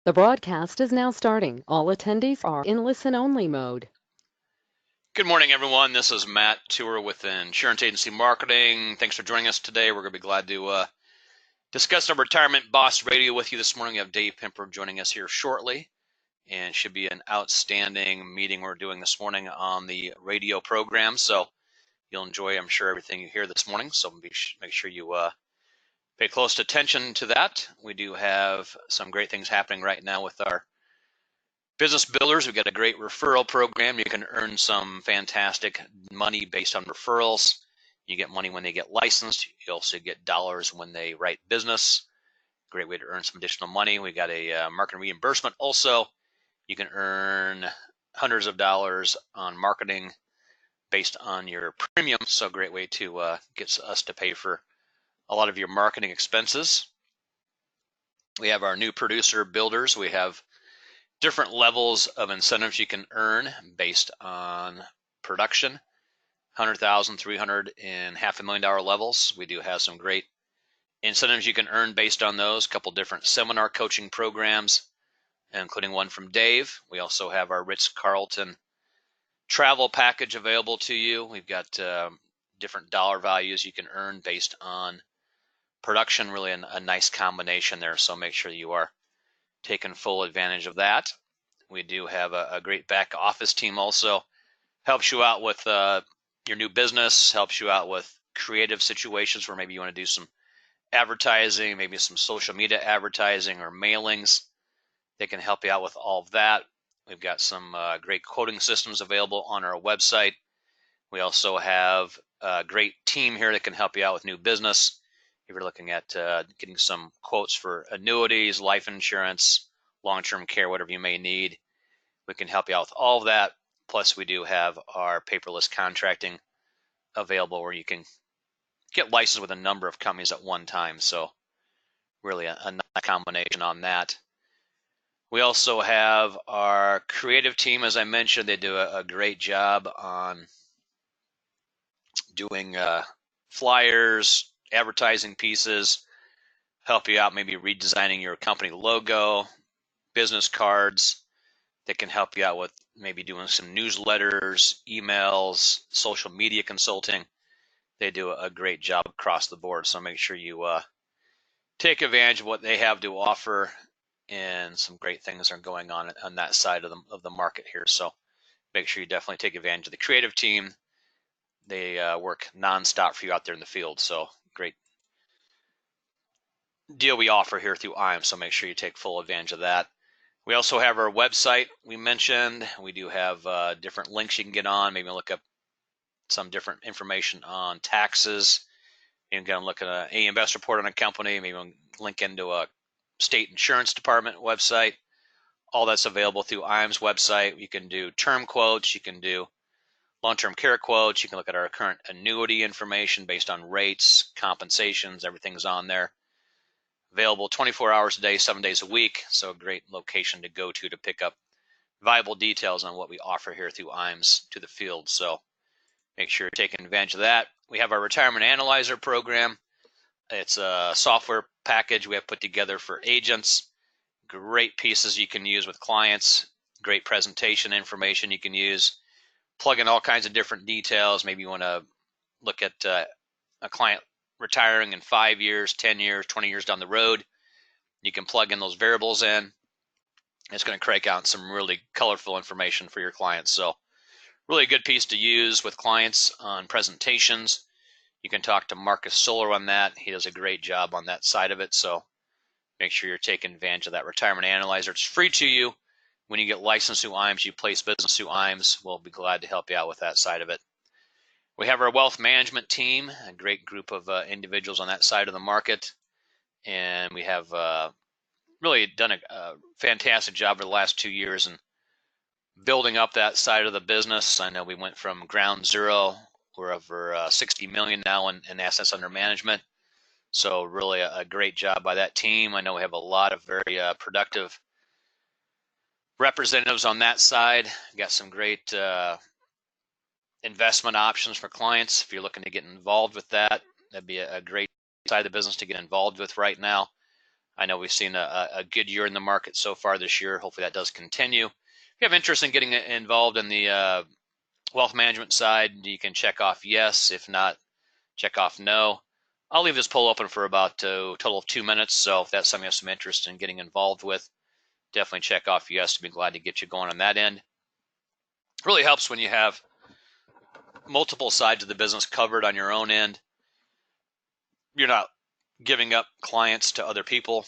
The broadcast is now starting. All attendees are in listen-only mode. Good morning, everyone. This is Matt Tour with Insurance Agency Marketing. Thanks for joining us today. We're going to be glad to discuss our Retirement Boss Radio with you this morning. We have Dave Pimper joining us here shortly, and should be an outstanding meeting we're doing this morning on the radio program. So you'll enjoy, I'm sure, everything you hear this morning. So make sure you pay close attention to that. We do have some great things happening right now with our business builders. We've got a great referral program. You can earn some fantastic money based on referrals. You get money when they get licensed. You also get dollars when they write business. Great way to earn some additional money. We got a marketing reimbursement also. You can earn hundreds of dollars on marketing based on your premium. So great way to get us to pay for a lot of your marketing expenses. We have our new producer builders. We have different levels of incentives you can earn based on production, 100,000, 300, and $500,000 levels. We do have some great incentives you can earn based on those. A couple different seminar coaching programs, including one from Dave. We also have our Ritz-Carlton travel package available to you. We've got different dollar values you can earn based on production. Really a nice combination there. So make sure you are taking full advantage of that. We do have a great back office team also. Helps you out with your new business, helps you out with creative situations where maybe you want to do some advertising, maybe some social media advertising or mailings. They can help you out with all of that. We've got some great quoting systems available on our website. We also have a great team here that can help you out with new business. If you're looking at getting some quotes for annuities, life insurance, long-term care, whatever you may need, we can help you out with all of that. Plus, we do have our paperless contracting available where you can get licensed with a number of companies at one time. So really a nice combination on that. We also have our creative team. As I mentioned, they do a great job on doing flyers, advertising pieces, help you out maybe redesigning your company logo, business cards. They can help you out with maybe doing some newsletters, emails, social media consulting. They do a great job across the board. So make sure you take advantage of what they have to offer, and some great things are going on that side of the market here. So make sure you definitely take advantage of the creative team. They work nonstop for you out there in the field. So great deal we offer here through IAM. So make sure you take full advantage of that. We also have our website we mentioned. We do have different links you can get on. Maybe look up some different information on taxes. You can look at an AM Best report on a company. Maybe link into a state insurance department website. All that's available through IAM's website. You can do term quotes. You can do long-term care quotes. You can look at our current annuity information based on rates, compensations. Everything's on there. Available 24 hours a day, 7 days a week. So a great location to go to pick up valuable details on what we offer here through IAMS to the field. So make sure you're taking advantage of that. We have our Retirement Analyzer program. It's a software package we have put together for agents. Great pieces you can use with clients. Great presentation information you can use. Plug in all kinds of different details. Maybe you want to look at a client retiring in 5 years, 10 years, 20 years down the road. You can plug in those variables in. It's going to crank out some really colorful information for your clients. So really a good piece to use with clients on presentations. You can talk to Marcus Solar on that. He does a great job on that side of it. So make sure you're taking advantage of that Retirement Analyzer. It's free to you. When you get licensed through IAMS, you place business through IAMS. We'll be glad to help you out with that side of it. We have our wealth management team, a great group of individuals on that side of the market. And we have really done a fantastic job over the last 2 years in building up that side of the business. I know we went from ground zero. We're over 60 million now in assets under management. So really a great job by that team. I know we have a lot of very productive representatives on that side. We've got some great investment options for clients. If you're looking to get involved with that, that'd be a great side of the business to get involved with right now. I know we've seen a good year in the market so far this year. Hopefully that does continue. If you have interest in getting involved in the wealth management side, you can check off yes. If not, check off no. I'll leave this poll open for about a total of 2 minutes. So if that's something you have some interest in getting involved with, definitely check off yes. I'd be glad to get you going on that end. It really helps when you have multiple sides of the business covered on your own end. You're not giving up clients to other people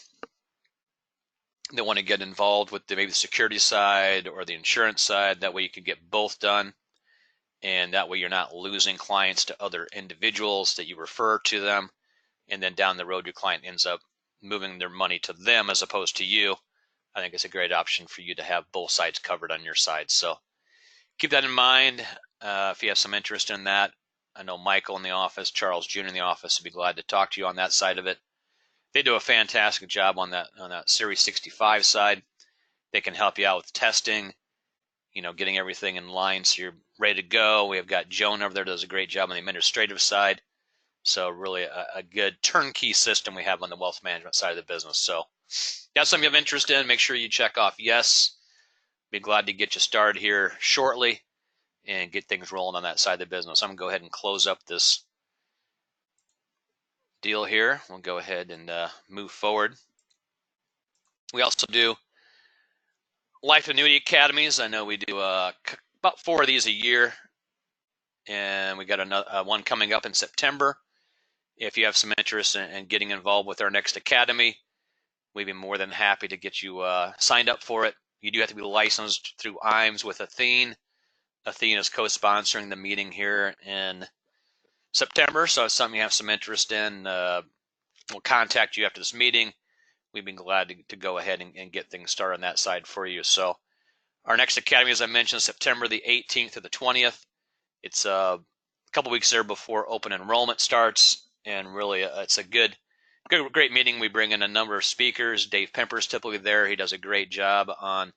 that want to get involved with maybe the security side or the insurance side. That way you can get both done. And that way you're not losing clients to other individuals that you refer to them. And then down the road, your client ends up moving their money to them as opposed to you. I think it's a great option for you to have both sides covered on your side. So keep that in mind if you have some interest in that. I know Michael in the office, Charles Jr. in the office would be glad to talk to you on that side of it. They do a fantastic job on that Series 65 side. They can help you out with testing, getting everything in line so you're ready to go. We have got Joan over there does a great job on the administrative side. So really a good turnkey system we have on the wealth management side of the business. So that's something you have interest in. Make sure you check off yes. Be glad to get you started here shortly and get things rolling on that side of the business. I'm going to go ahead and close up this deal here. We'll go ahead and move forward. We also do life annuity academies. I know we do about 4 of these a year, and we got another one coming up in September. If you have some interest in getting involved with our next academy, we'd be more than happy to get you signed up for it. You do have to be licensed through IMES with Athene. Athene is co-sponsoring the meeting here in September, so if something you have some interest in, we'll contact you after this meeting. We'd be glad to go ahead and get things started on that side for you. So our next academy, as I mentioned, September the 18th to the 20th. It's a couple weeks there before open enrollment starts, and really it's a great meeting. We bring in a number of speakers. Dave Pemper's typically there. He does a great job on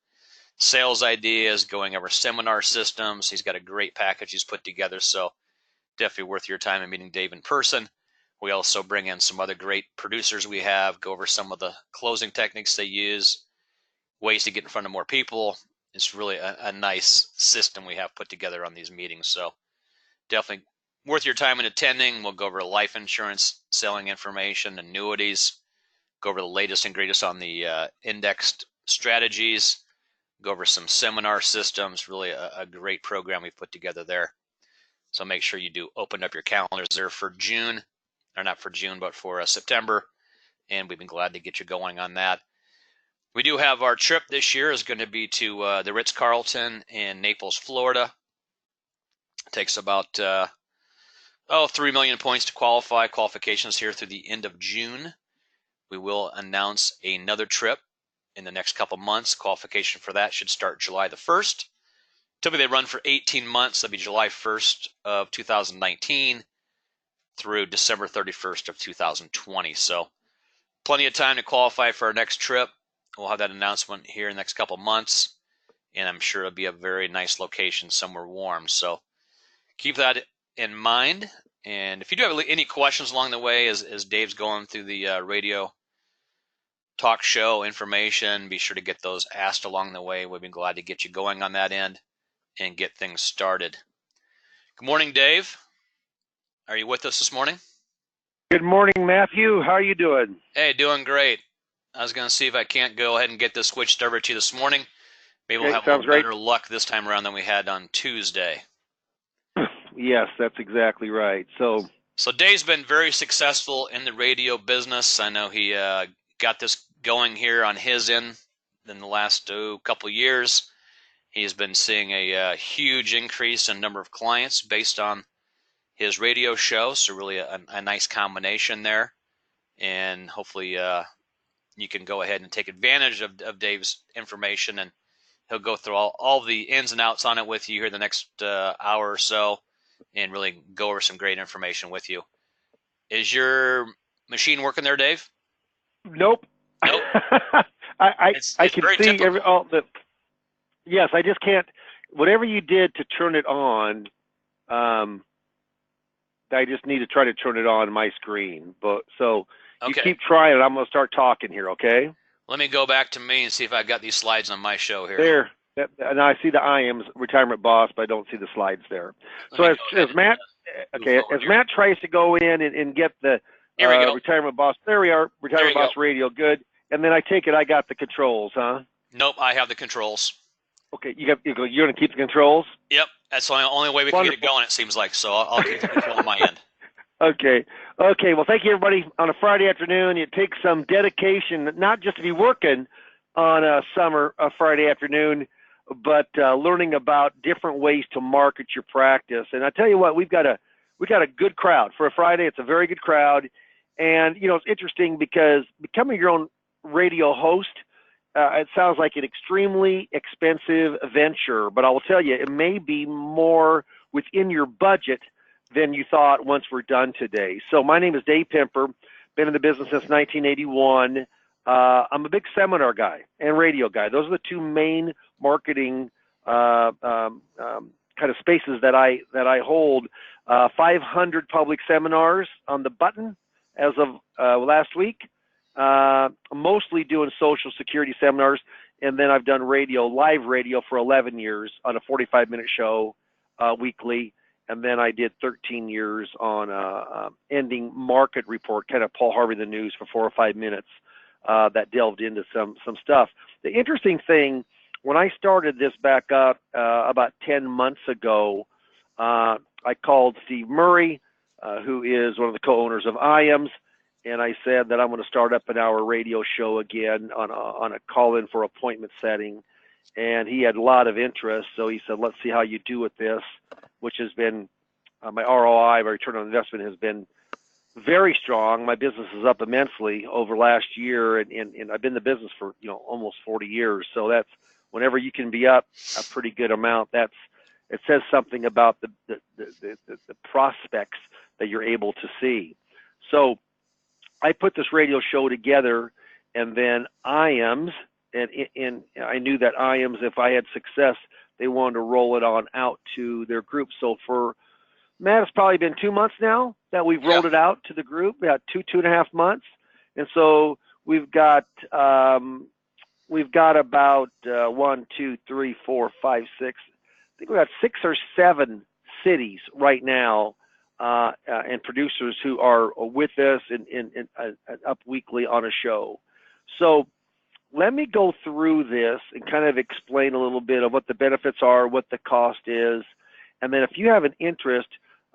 sales ideas, going over seminar systems. He's got a great package he's put together, so definitely worth your time in meeting Dave in person. We also bring in some other great producers we have, go over some of the closing techniques they use, ways to get in front of more people. It's really a nice system we have put together on these meetings, so definitely worth your time in attending. We'll go over life insurance, selling information, annuities, go over the latest and greatest on the indexed strategies, go over some seminar systems. Really a great program we've put together there. So make sure you do open up your calendars there for June, or not for June, but for September, and we've been glad to get you going on that. We do have our trip this year is going to be to the Ritz-Carlton in Naples, Florida. It takes about 3 million points to qualify. Qualifications here through the end of June. We will announce another trip in the next couple months. Qualification for that should start July the 1st. Typically they run for 18 months. That'll be July 1st of 2019 through December 31st of 2020. So plenty of time to qualify for our next trip. We'll have that announcement here in the next couple months, and I'm sure it'll be a very nice location somewhere warm. So keep that in mind. And if you do have any questions along the way as Dave's going through the radio talk show information, be sure to get those asked along the way. We'd be glad to get you going on that end and get things started. Good morning, Dave. Are you with us this morning? Good morning, Matthew. How are you doing? Hey, doing great. I was going to see if I can't go ahead and get this switched over to you this morning. Maybe we'll have a little better luck this time around than we had on Tuesday. Yes, that's exactly right. So Dave's been very successful in the radio business. I know he got this going here on his end in the last couple of years. He's been seeing a huge increase in number of clients based on his radio show, so really a nice combination there. And hopefully you can go ahead and take advantage of Dave's information, and he'll go through all the ins and outs on it with you here the next hour or so and really go over some great information with you. Is your machine working there, Dave? Nope. Nope. I can see typical. Yes, I just can't. Whatever you did to turn it on, I just need to try to turn it on my screen. But so You Okay. keep trying, and I'm going to start talking here, okay? Let me go back to me and see if I got these slides on my show here. There. And I see the IAM's retirement boss, but I don't see the slides there. So as Matt, as Matt tries to go in and get the Here we go. retirement boss, there we are, retirement boss radio, good. And then I take it I got the controls, huh? Nope, I have the controls. Okay, you're going to keep the controls? Yep, that's the only way we can get it going, it seems like. So I'll keep the control on my end. Okay. Well, thank you, everybody. On a Friday afternoon, it takes some dedication, not just to be working on a Friday afternoon, but learning about different ways to market your practice. And I tell you what, we got a good crowd for a Friday. It's a very good crowd, and it's interesting because becoming your own radio host, it sounds like an extremely expensive venture, but I will tell you, it may be more within your budget than you thought once we're done today. So my name is Dave Pemper, been in the business since 1981. I'm a big seminar guy and radio guy. Those are the two main marketing kind of spaces that I hold. 500 public seminars on the button as of last week. Mostly doing Social Security seminars, and then I've done live radio for 11 years on a 45-minute show weekly. And then I did 13 years on ending market report, kind of Paul Harvey the News for 4 or 5 minutes that delved into some stuff. The interesting thing, when I started this back up about 10 months ago, I called Steve Murray, who is one of the co-owners of IAMS, and I said that I'm going to start up an hour radio show again on a call-in for appointment setting. And he had a lot of interest, so he said, let's see how you do with this, which has been, my ROI, my return on investment, has been very strong. My business is up immensely over last year, and I've been in the business for almost 40 years. So that's, whenever you can be up a pretty good amount, it says something about the prospects that you're able to see. So I put this radio show together, and then IAMS, and I knew that IAMS, if I had success, they wanted to roll it on out to their group. So for Matt, it's probably been 2 months now that we've rolled it out to the group. We got 2.5 months, and so we've got about 1, 2, 3, 4, 5, 6. I think we got 6 or 7 cities right now, and producers who are with us and up weekly on a show. So let me go through this and kind of explain a little bit of what the benefits are, what the cost is, and then if you have an interest,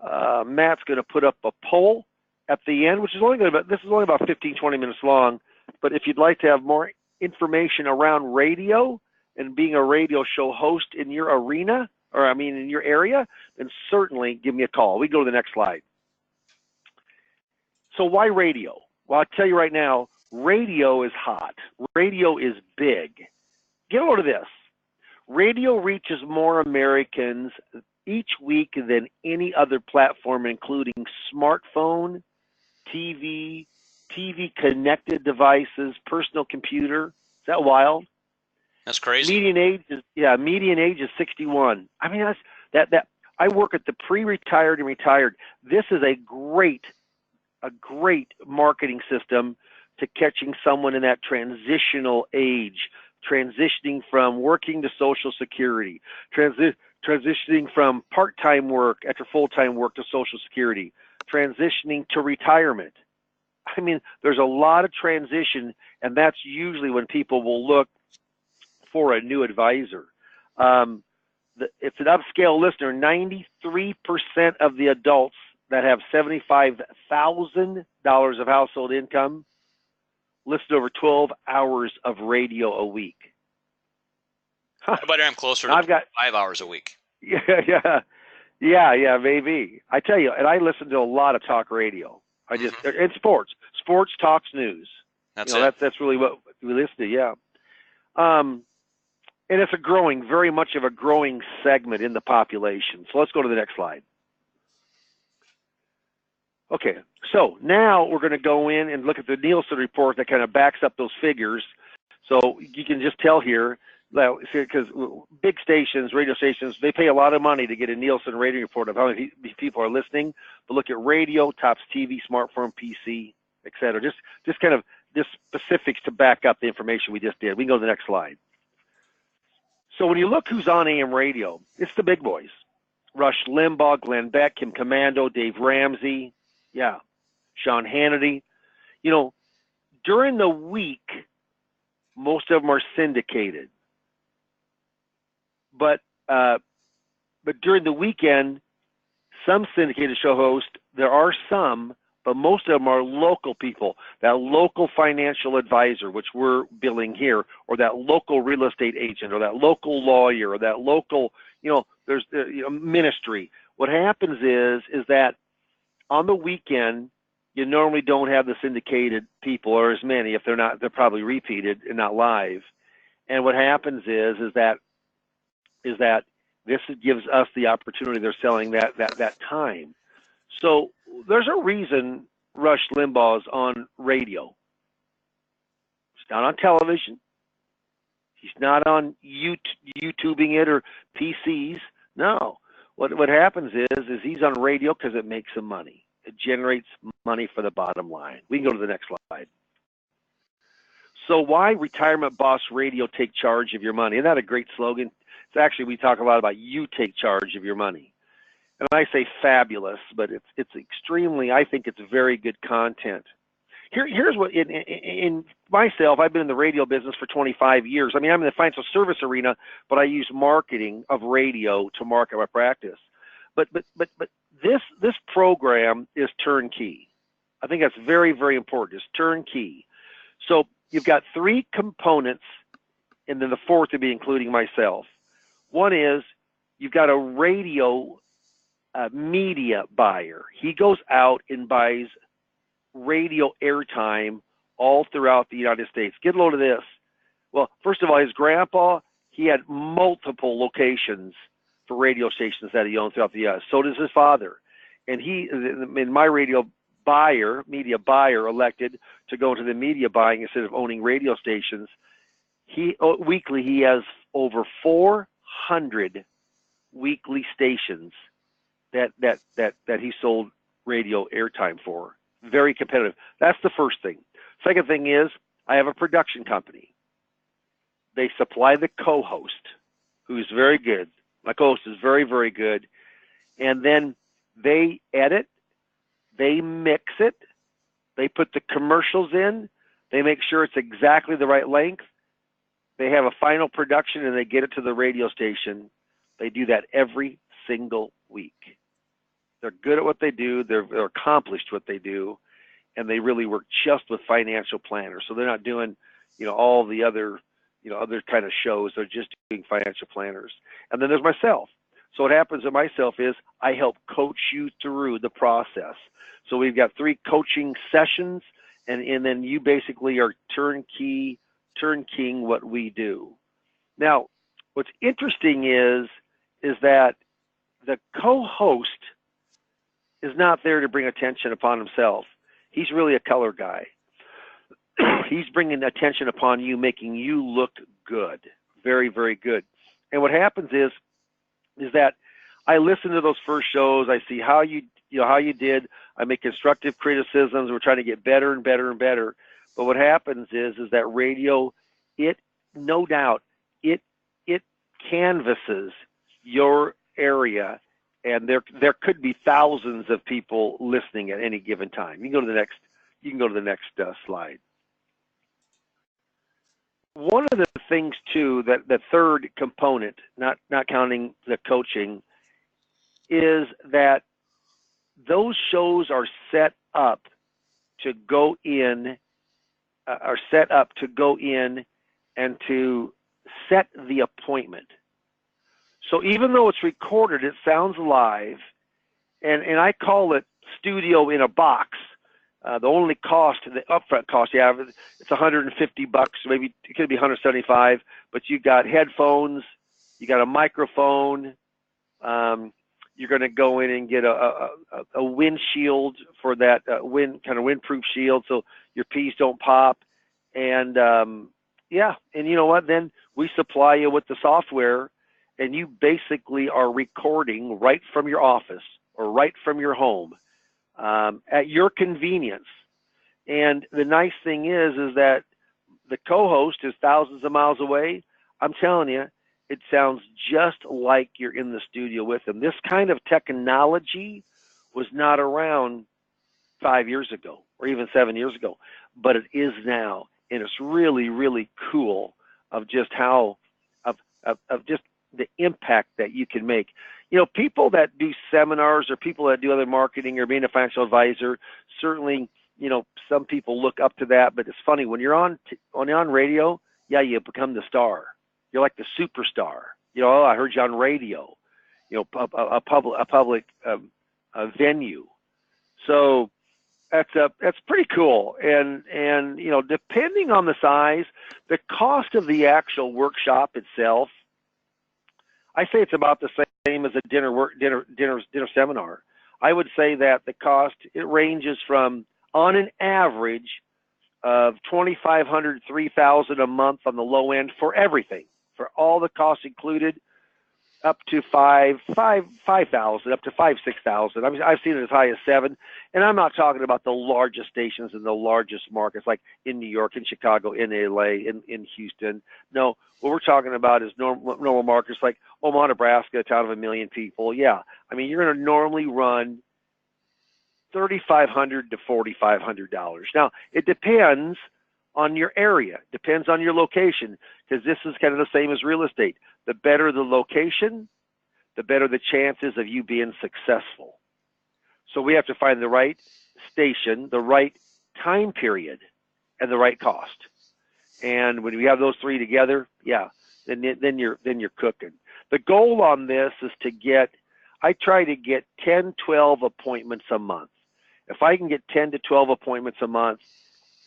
Matt's going to put up a poll at the end, which is only about 15, 20 minutes long. But if you'd like to have more information around radio and being a radio show host in your arena, in your area, then certainly give me a call. We go to the next slide. So why radio? Well, I'll tell you right now, radio is hot. Radio is big. Get a load of this. Radio reaches more Americans each week than any other platform, including smartphone, TV connected devices, personal computer. Is that wild? That's crazy. Median age is 61. I mean, that I work at the pre-retired and retired. This is a great marketing system to catching someone in that transitional age, transitioning from working to Social Security, transitioning from part-time work after full-time work to Social Security, transitioning to retirement. I mean, there's a lot of transition, and that's usually when people will look for a new advisor. It's an upscale listener. 93% of the adults that have $75,000 of household income listen to over 12 hours of radio a week. But I'm closer to 5 hours a week. Yeah, maybe. I tell you, and I listen to a lot of talk radio. And sports talks news. That's it. That's really what we listen to. Yeah. And it's very much of a growing segment in the population. So let's go to the next slide. Okay, so now we're going to go in and look at the Nielsen report that kind of backs up those figures. So you can just tell here, because big stations, radio stations, they pay a lot of money to get a Nielsen rating report of how many people are listening. But look at radio, tops TV, smartphone, PC, etc. Just kind of just specifics to back up the information we just did. We can go to the next slide. So when you look who's on AM radio, it's the big boys. Rush Limbaugh, Glenn Beck, Kim Commando, Dave Ramsey, Sean Hannity. You know, during the week, most of them are syndicated. But during the weekend, some syndicated show hosts, there are some, but most of them are local people. That local financial advisor, which we're billing here, or that local real estate agent, or that local lawyer, or that local, there's ministry. What happens is that on the weekend, you normally don't have the syndicated people, or as many. If they're probably repeated and not live. And what happens is that this gives us the opportunity. They're selling that time. So there's a reason Rush Limbaugh's on radio. He's not on television. He's not on YouTubing it or PCs. No. What happens is he's on radio because it makes him money. It generates money for the bottom line. We can go to the next slide. So why Retirement Boss Radio take charge of your money? Isn't that a great slogan? It's actually, we talk a lot about you take charge of your money. And I say fabulous, but it's extremely, I think it's very good content. Here's what, in myself, I've been in the radio business for 25 years. I mean, I'm in the financial service arena, but I use marketing of radio to market my practice. But this program is turnkey. I think that's very, very important. It's turnkey. So you've got three components, and then the fourth would be including myself. One is you've got a radio media buyer. He goes out and buys radio airtime all throughout the United States. Get a load of this. Well, first of all, his grandpa, he had multiple locations for radio stations that he owned throughout the U.S. So does his father. And my radio buyer, media buyer, elected to go into the media buying instead of owning radio stations. Weekly, he has over 400 weekly stations that he sold radio airtime for. Very competitive. That's the first thing. Second thing is I have a production company. They supply the co-host, who's very good. My co-host is very, very good. And then they edit, they mix it, they put the commercials in, they make sure it's exactly the right length. They have a final production and they get it to the radio station. They do that every single week. They're good at what they do. They're accomplished what they do, and they really work just with financial planners. So they're not doing, all the other, other kind of shows. They're just doing financial planners. And then there's myself. So what happens with myself is I help coach you through the process. So we've got 3 coaching sessions, and then you basically are turnkeying what we do. Now, what's interesting is that the co-host is not there to bring attention upon himself. He's really a color guy. He's bringing attention upon you, making you look good. Very, very good. And what happens is that I listen to those first shows. I see how you did. I make constructive criticisms. We're trying to get better and better and better. But what happens is that radio, no doubt, it canvases your area, and there could be thousands of people listening at any given time. You can go to the next slide. One of the things too, that the third component, not counting the coaching, is that those shows are set up to go in and to set the appointment. So even though it's recorded, it sounds live, and I call it studio in a box. The only cost, the upfront cost you have, it's $150. Maybe it could be $175. But you got headphones, you got a microphone. You're going to go in and get a windshield for that windproof shield, so your peas don't pop. And and you know what? Then we supply you with the software, and you basically are recording right from your office or right from your home at your convenience. And the nice thing is that the co-host is thousands of miles away. I'm telling you, it sounds just like you're in the studio with him. This kind of technology was not around 5 years ago or even 7 years ago, but it is now. And it's really, really cool of just how, of just the impact that you can make. You know, people that do seminars or people that do other marketing or being a financial advisor, certainly, you know, some people look up to that, but it's funny when you're on radio, yeah, you become the star. You're like the superstar. You know, oh, I heard you on radio, you know, a public venue. So that's pretty cool. And you know, depending on the size, the cost of the actual workshop itself, I say it's about the same as a dinner seminar. I would say that the cost, it ranges from, on an average, of $2,500, $3,000 a month on the low end for everything, for all the costs included, up to $5,000, up to $6,000. I mean, I've seen it as high as $7,000, and I'm not talking about the largest stations in the largest markets like in New York, in Chicago, in LA, in Houston. No, what we're talking about is normal markets like Omaha, Nebraska, a town of 1 million people. Yeah, I mean, you're going to normally run $3,500 to $4,500. Now, it depends on your area, depends on your location, because this is kind of the same as real estate. The better the location, the better the chances of you being successful. So we have to find the right station, the right time period, and the right cost. And when we have those three together, yeah, then you're cooking. The goal on this is I try to get 10, 12 appointments a month. If I can get 10 to 12 appointments a month,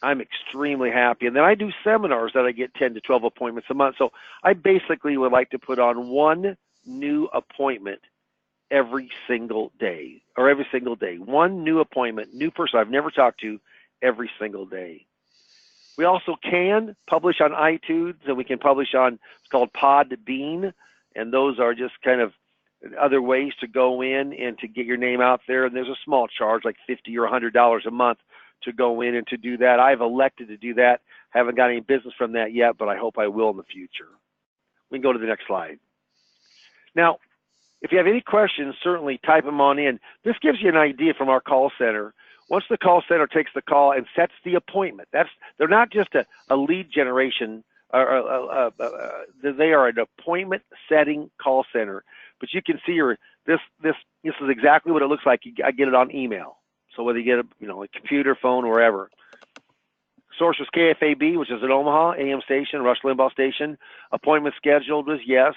I'm extremely happy. And then I do seminars that I get 10 to 12 appointments a month. So I basically would like to put on one new appointment every single day. One new appointment, new person I've never talked to every single day. We also can publish on iTunes, and we can publish on, it's called Podbean, and those are just kind of other ways to go in and to get your name out there. And there's a small charge, like $50 or $100 a month, to go in and to do that. I've elected to do that. Haven't got any business from that yet, but I hope I will in the future. We can go to the next slide. Now, if you have any questions, certainly type them on in. This gives you an idea from our call center. Once the call center takes the call and sets the appointment, they're not just a lead generation, they are an appointment setting call center. But you can see here, this is exactly what it looks like. I get it on email. So whether you get a computer, phone, wherever. Source was KFAB, which is an Omaha AM station, Rush Limbaugh station. Appointment scheduled was yes.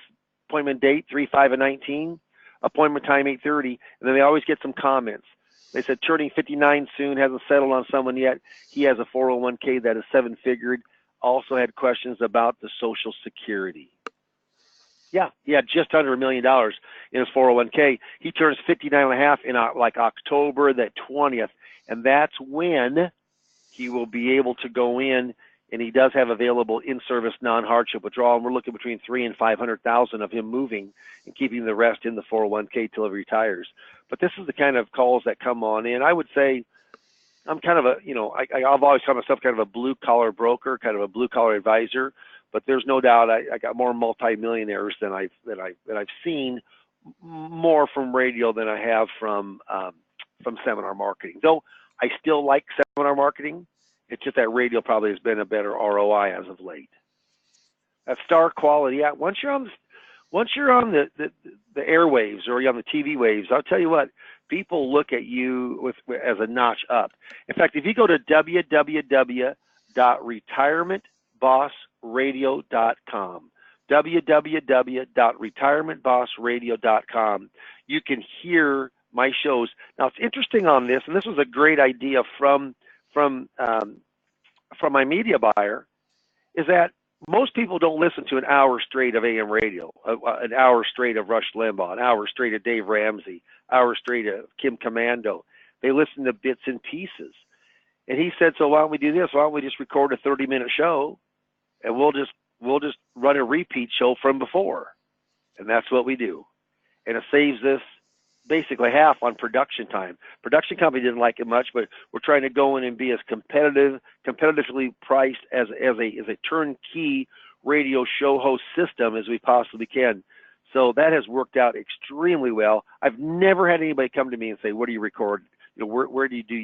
Appointment date 3/5/19. Appointment time 8:30. And then they always get some comments. They said turning 59 soon, hasn't settled on someone yet. He has a 401k that is 7-figured. Also had questions about the Social Security. Yeah, he had just under $1 million in his 401k. He turns 59 and a half in like October the 20th, and that's when he will be able to go in, and he does have available in-service non-hardship withdrawal, and we're looking between $300,000 and $500,000 of him moving and keeping the rest in the 401k till he retires. But this is the kind of calls that come on in. I would say I'm kind of I've always called myself kind of a blue-collar broker, kind of a blue-collar advisor. But there's no doubt I got more multimillionaires than I've seen, more from radio than I have from seminar marketing. Though I still like seminar marketing, it's just that radio probably has been a better ROI as of late. That star quality, yeah. Once you're on the airwaves or you're on the TV waves, I'll tell you what, people look at you as a notch up. In fact, if you go to www.retirementbossradio.com, www.retirementbossradio.com, you can hear my shows. Now, it's interesting on this, and this was a great idea from my media buyer, is that most people don't listen to an hour straight of AM radio, an hour straight of Rush Limbaugh, an hour straight of Dave Ramsey, an hour straight of Kim Commando. They listen to bits and pieces. And he said, so why don't we do this? Why don't we just record a 30-minute show, and we'll just run a repeat show from before. And that's what we do. And it saves us basically half on production time. Production company didn't like it much, but we're trying to go in and be as competitively priced as a turnkey radio show host system as we possibly can. So that has worked out extremely well. I've never had anybody come to me and say, "What do you record? Where do you do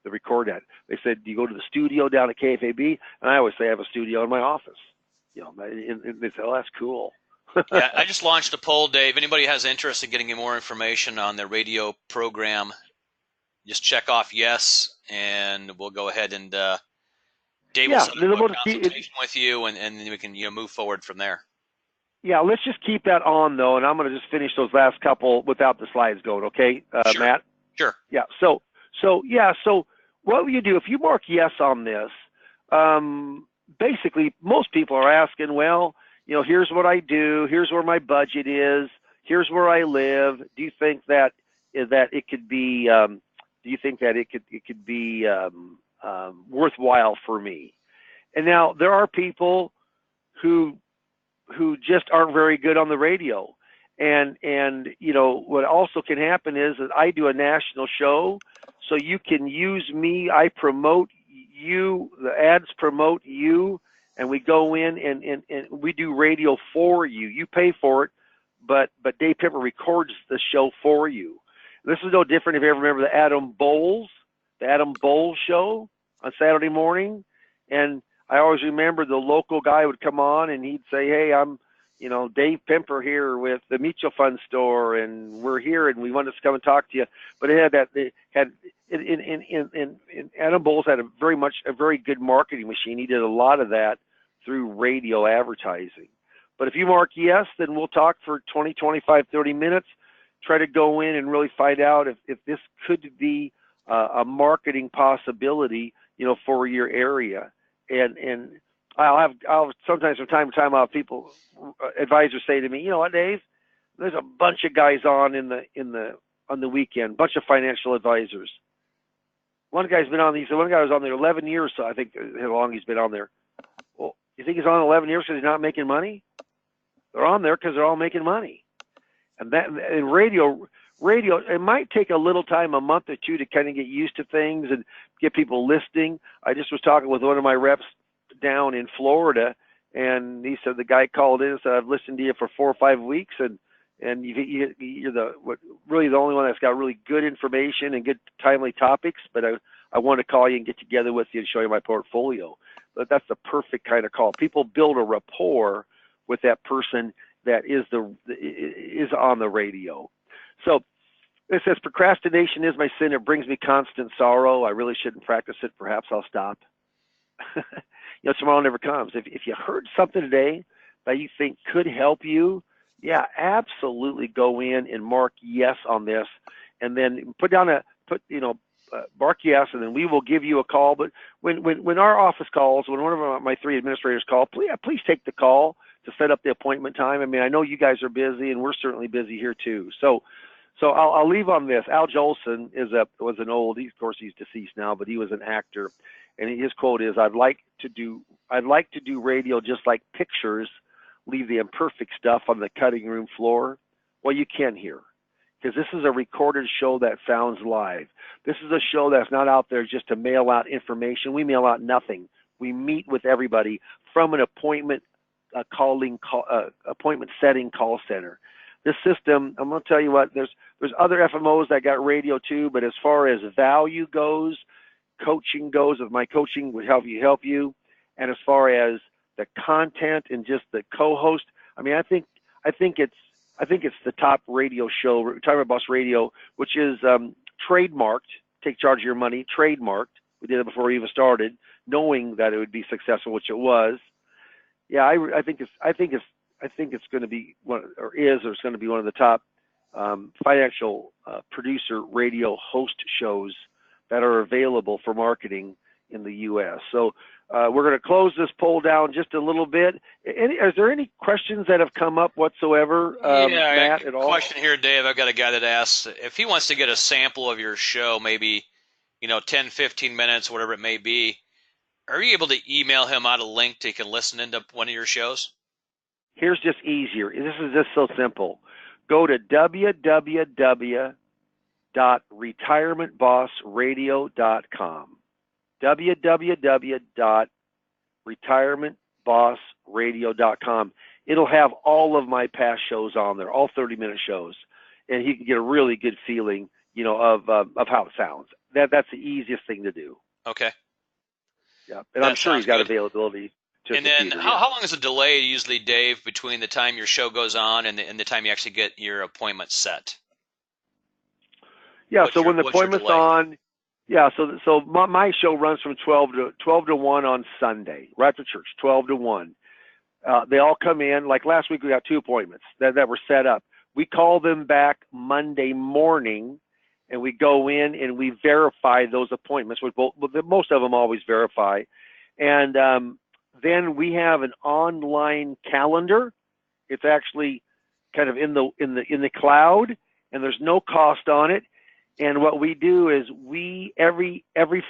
the record at?" They said, "Do you go to the studio down at KFAB?" And I always say, "I have a studio in my office." And they say, "Oh, that's cool." Yeah, I just launched a poll, Dave. Anybody has interest in getting more information on the radio program, just check off yes, and we'll go ahead and Dave will set up a consultation with you, and then we can move forward from there. Yeah, let's just keep that on, though, and I'm going to just finish those last couple without the slides going, okay, sure. Matt? Sure. Yeah, so what will you do? If you mark yes on this, basically most people are asking, well, here's what I do, here's where my budget is, here's where I live. Do you think that it could be worthwhile for me? And now there are people who just aren't very good on the radio. And what also can happen is that I do a national show, so you can use me. I promote you, the ads promote you, and we go in and we do radio for you. You pay for it, but Dave Pepper records the show for you. This is no different if you ever remember the Adam Bowles show on Saturday morning. And I always remember the local guy would come on and he'd say, "Hey, I'm, Dave Pemper here with the mutual fund store, and we're here and we want to come and talk to you." But Adam Bowles had a very good marketing machine. He did a lot of that through radio advertising. But if you mark yes, then we'll talk for 20, 25, 30 minutes, try to go in and really find out if this could be a marketing possibility, for your area. And I'll sometimes from time to time I'll have people, advisors say to me, "You know what, Dave? There's a bunch of guys on on the weekend, bunch of financial advisors." One guy's been on these. One guy was on there 11 years, so I think how long he's been on there. Well, you think he's on 11 years because he's not making money? They're on there because they're all making money. And that in radio, it might take a little time, a month or two, to kind of get used to things and get people listening. I just was talking with one of my reps down in Florida, and he said the guy called in and said, "I've listened to you for 4 or 5 weeks, and you're really the only one that's got really good information and good timely topics. But I want to call you and get together with you and show you my portfolio." But that's the perfect kind of call. People build a rapport with that person that is on the radio. So it says, "Procrastination is my sin. It brings me constant sorrow. I really shouldn't practice it. Perhaps I'll stop." Tomorrow never comes. If you heard something today that you think could help you, yeah, absolutely go in and mark yes on this, and then mark yes, and then we will give you a call. But when our office calls, when one of my 3 administrators call, please take the call to set up the appointment time. I mean, I know you guys are busy, and we're certainly busy here too. So I'll leave on this. Al Jolson was an old. Of course, he's deceased now, but he was an actor, and his quote is, I'd like to do radio just like pictures leave the imperfect stuff on the cutting room floor." Well, you can hear, because this is a recorded show that sounds live. This is a show that's not out there just to mail out information. We mail out nothing. We meet with everybody from an appointment setting call center. This system, I'm going to tell you what, there's other FMOs that got radio too, but as far as value goes, coaching goes, if my coaching would help you, and as far as the content and just the co-host, I mean, I think it's the top radio show, Retirement Boss Radio, which is trademarked. Take charge of your money, trademarked. We did it before we even started, knowing that it would be successful, which it was. Yeah, I think it's going to be it's going to be one of the top financial producer radio host shows that are available for marketing in the U.S. So we're going to close this poll down just a little bit. Is there any questions that have come up whatsoever, Matt, at all? Question here, Dave. I've got a guy that asks if he wants to get a sample of your show, maybe 10, 15 minutes, whatever it may be. Are you able to email him out a link so he can listen into one of your shows? Here's just easier. This is just so simple. go to www.retirementbossradio.com. www.retirementbossradio.com. It'll have all of my past shows on there, all 30-minute shows, and he can get a really good feeling, of how it sounds. That's the easiest thing to do. Okay. Yeah, and That I'm sure sounds he's got good. availability to And then computer. how long is the delay usually, Dave, between the time your show goes on and the time you actually get your appointment set? Yeah, so when the what's your appointment's delay? on, yeah, so my show runs from 12 to 1 on Sunday, right after church, 12 to 1. They all come in. Like last week, we got 2 appointments that were set up. We call them back Monday morning, and we go in and we verify those appointments. Most of them always verify, and then we have an online calendar. It's actually kind of in the cloud, and there's no cost on it. And what we do is every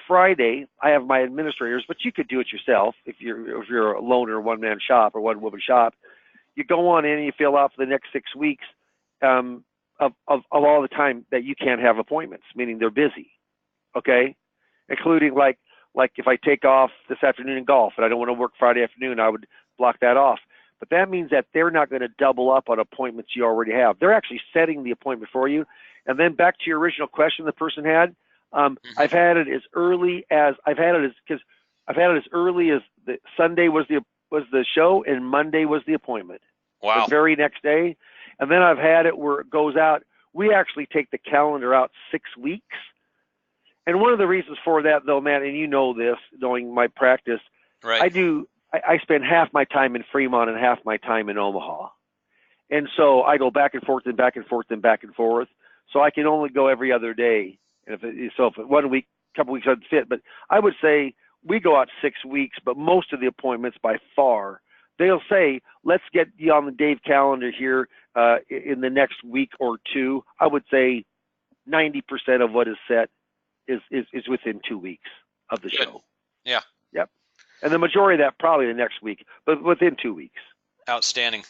Friday, I have my administrators, but you could do it yourself if you're a loner, one-man shop or one-woman shop. You go on in and you fill out for the next 6 weeks of all the time that you can't have appointments, meaning they're busy, okay? Including like if I take off this afternoon in golf and I don't want to work Friday afternoon, I would block that off. But that means that they're not going to double up on appointments you already have. They're actually setting the appointment for you. And then back to your original question the person had, I've had it as early as the Sunday was the show and Monday was the appointment. Wow. The very next day. And then I've had it where it goes out. We actually take the calendar out 6 weeks. And one of the reasons for that, though, Matt, and you know this, knowing my practice, right. I spend half my time in Fremont and half my time in Omaha. And so I go back and forth and back and forth and back and forth. So I can only go every other day. And if 1 week, couple weeks doesn't fit, but I would say we go out 6 weeks, but most of the appointments by far, they'll say, let's get you on the Dave calendar here in the next week or 2. I would say 90% of what is set is within 2 weeks of the show. Yeah. Yep. And the majority of that probably the next week, but within 2 weeks. Outstanding.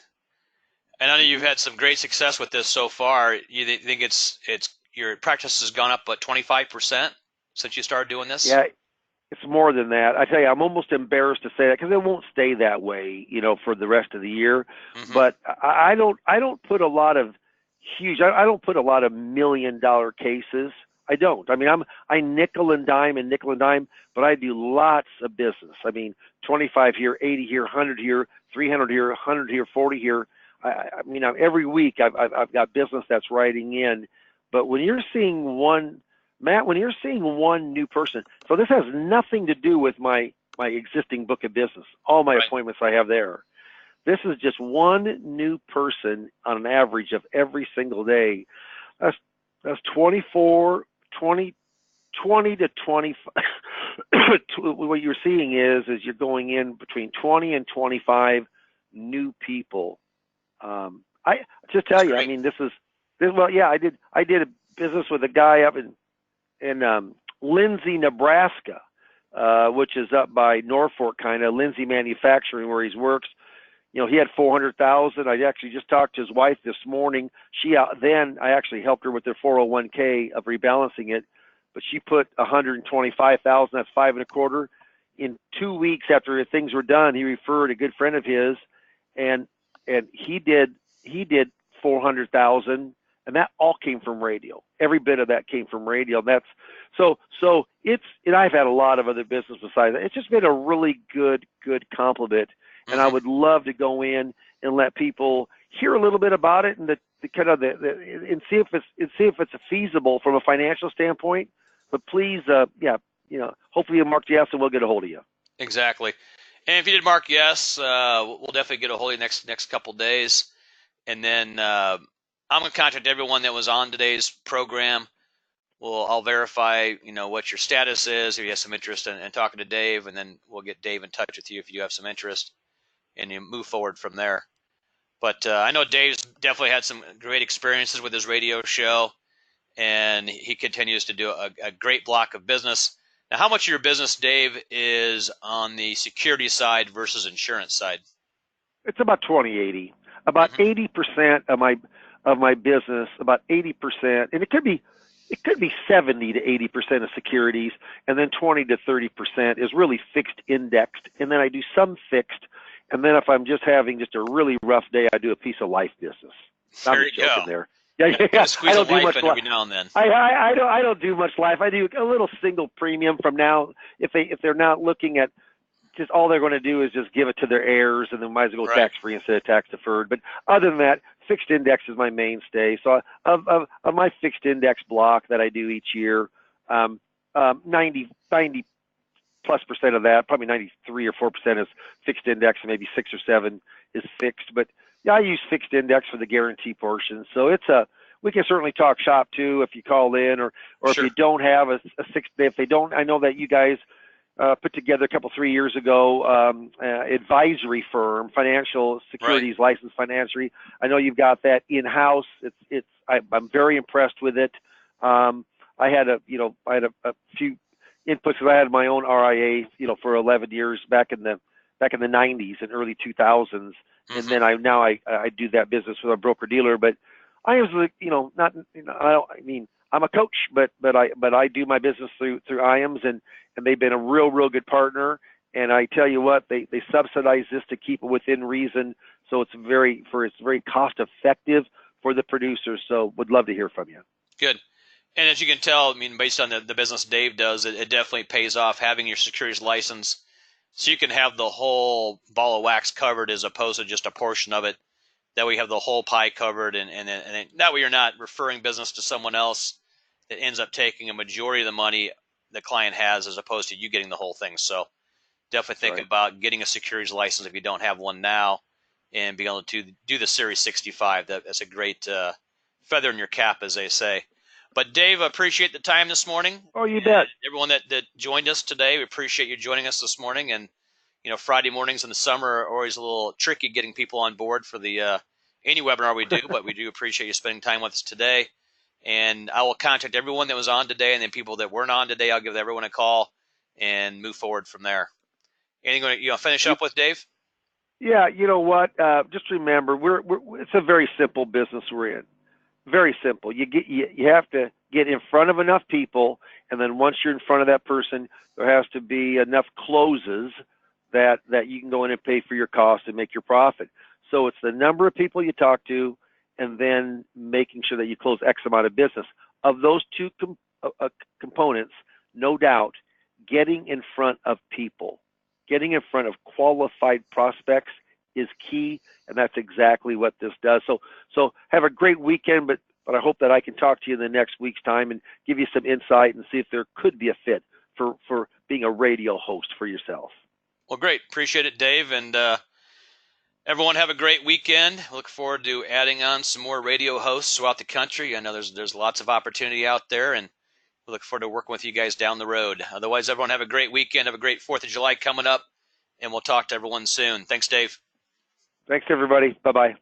And I know you've had some great success with this so far. You think it's your practice has gone up, but 25% since you started doing this? Yeah, it's more than that. I tell you, I'm almost embarrassed to say that because it won't stay that way, for the rest of the year. Mm-hmm. But I don't put a lot of huge. I don't put a lot of $1 million cases. I don't. I mean, I nickel and dime, but I do lots of business. I mean, 25 here, 80 here, 100 here, 300 here, 100 here, 40 here. I mean, every week I've got business that's writing in. But when you're seeing one, Matt, when you're seeing one new person, so this has nothing to do with my existing book of business, all my appointments I have there. This is just one new person on an average of every single day. That's 20 to 25. What you're seeing is you're going in between 20 and 25 new people. I just tell you, I mean, I did a business with a guy up in Lindsay, Nebraska, which is up by Norfolk, kind of Lindsay Manufacturing, where he works. He had 400,000. I actually just talked to his wife this morning. Then I actually helped her with their 401k of rebalancing it, but she put 125,000. That's 5 1/4. In 2 weeks after things were done, he referred a good friend of his, and he did 400,000, and that all came from radio. Every bit of that came from radio. And that's so and I've had a lot of other business besides that. It's just been a really good compliment. And I would love to go in and let people hear a little bit about it and and see if it's feasible from a financial standpoint. But please, hopefully you mark yes and we'll get a hold of you. Exactly. And if you did mark yes, we'll definitely get a hold of you next couple days. And then I'm going to contact everyone that was on today's program. I'll verify, what your status is, if you have some interest in talking to Dave, and then we'll get Dave in touch with you if you have some interest, and you move forward from there. But I know Dave's definitely had some great experiences with his radio show, and he continues to do a great block of business. Now, how much of your business, Dave, is on the security side versus insurance side? It's about 20-80. About 80% of my business, about 80%, and it could be 70 to 80% of securities, and then 20 to 30% is really fixed indexed, and then I do some fixed, and then if I'm just having just a really rough day, I do a piece of life business. There you go. There. Yeah. Squeeze I don't a do life much in every now and then. I don't do much life. I do a little single premium from now. If they're not looking at, just all they're going to do is just give it to their heirs, and then might as well go Right. tax free instead of tax deferred. But other than that, fixed index is my mainstay. So of my fixed index block that I do each year, 90 plus percent of that, probably 93 or 4% is fixed index, and maybe 6 or 7 is fixed. But yeah, I use fixed index for the guarantee portion. So we can certainly talk shop too if you call in, or Sure. if you don't have a six, if they don't, I know that you guys put together 3 years ago advisory firm, financial securities license financial. I know you've got that in house. I'm very impressed with it. I had a few inputs because I had my own RIA, for 11 years back in the 90s and early 2000s, and then I do that business with a broker dealer. But I was, I'm a coach, but I do my business through IAMS, and they've been a real good partner. And I tell you what, they subsidize this to keep it within reason, so it's very cost effective for the producers. So would love to hear from you. Good. And as you can tell, based on the business Dave does, it definitely pays off having your securities license, so you can have the whole ball of wax covered as opposed to just a portion of it. That way you have the whole pie covered, and that way you're not referring business to someone else that ends up taking a majority of the money the client has, as opposed to you getting the whole thing. So definitely think about getting a securities license if you don't have one now, and being able to do the Series 65. That's a great feather in your cap, as they say. But Dave, I appreciate the time this morning. Oh, you bet. Everyone that joined us today, we appreciate you joining us this morning. And Friday mornings in the summer are always a little tricky getting people on board for the any webinar we do, but we do appreciate you spending time with us today. And I will contact everyone that was on today, and then people that weren't on today, I'll give everyone a call and move forward from there. Anything you want to finish up with, Dave? Yeah, you know what? Just remember, it's a very simple business we're in. Very simple. You have to get in front of enough people, and then once you're in front of that person, there has to be enough closes that you can go in and pay for your costs and make your profit. So it's the number of people you talk to, and then making sure that you close X amount of business. Of those two components, no doubt, getting in front of people, getting in front of qualified prospects is key, and that's exactly what this does. So have a great weekend, but I hope that I can talk to you in the next week's time and give you some insight and see if there could be a fit for being a radio host for yourself. Well, great. Appreciate it, Dave. And everyone have a great weekend. Look forward to adding on some more radio hosts throughout the country. I know there's lots of opportunity out there, and we look forward to working with you guys down the road. Otherwise, everyone have a great weekend. Have a great 4th of July coming up, and we'll talk to everyone soon. Thanks, Dave. Thanks, everybody. Bye-bye.